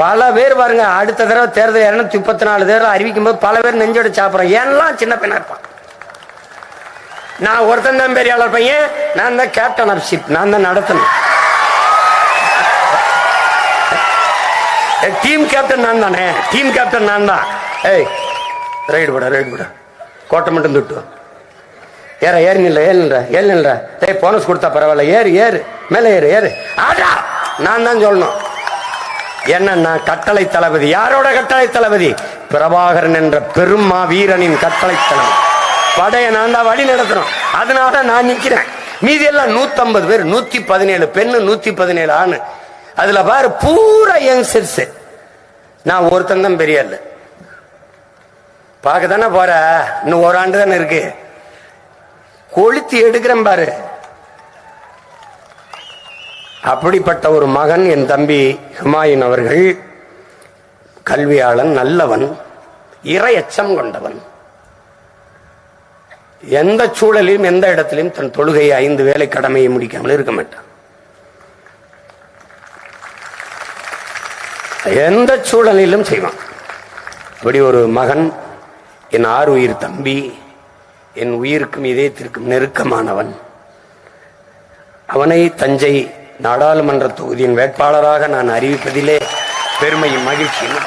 பல பேர் பாருங்க, அடுத்த தடவை தேர்தல் 234 தேர்தல் அறிவிக்கும் போது பல பேர் நெஞ்சோட சாப்பிட்றோம். ஏன்லாம் சின்ன பையனா இருப்பான். நான் ஒருத்தன் தான் பெரியாளர் பையன், நான் தான் கேப்டன் ஆஃப் ஷிப், நான் தான் நடத்தணும். டீம் கேப்டன் நான் தானே, டீம் கேப்டன் நான் தான். ஏய் ரைடு போட கோட்டை மட்டும் துட்டு ஏற ஏறி நில்ற. ஏய் போனஸ் கொடுத்தா பரவாயில்ல, ஏறு மேலே ஏறு ஆடா. நான் தான் சொல்லணும். என்ன கட்டளை தளபதி. யாரோட கட்டளை தளபதி? பிரபாகரன் என்ற பெரும் வீரனின் கட்டளை தளபதி. படையை நான் தான் வழி நடத்துறோம். அதனால நான் நிக்கிறேன். மீதி எல்லாம் 150 பேர், 117 பெண்ணு, 117 ஆணு. அதுல பாரு பூரா யங்ஸ்டர்ஸ். நான் ஒருத்தன் தான் பெரிய ஆளு. பார்க்க தானே போற, இன்னும் ஒரு ஆண்டு தானே இருக்கு. கொளுத்தி எடுக்கிறேன் பாரு. அப்படிப்பட்ட ஒரு மகன் என் தம்பி ஹுமாயூன் அவர்கள். கல்வியாளன், நல்லவன், இறையச்சம் கொண்டவன். எந்த சூழலிலும் எந்த இடத்திலும் தன் தொழுகையை 5 வேளை கடமையை முடிக்காமல் இருக்க மாட்டான். எந்த சூழலிலும் செய்வான். அப்படி ஒரு மகன், என் 6 உயிர் தம்பி, என் உயிருக்கும் இதயத்திற்கும் நெருக்கமானவன். அவனை தஞ்சை நாடாளுமன்ற தொகுதியின் வேட்பாளராக நான் அறிவிப்பதிலே பெருமையும் மகிழ்ச்சியும்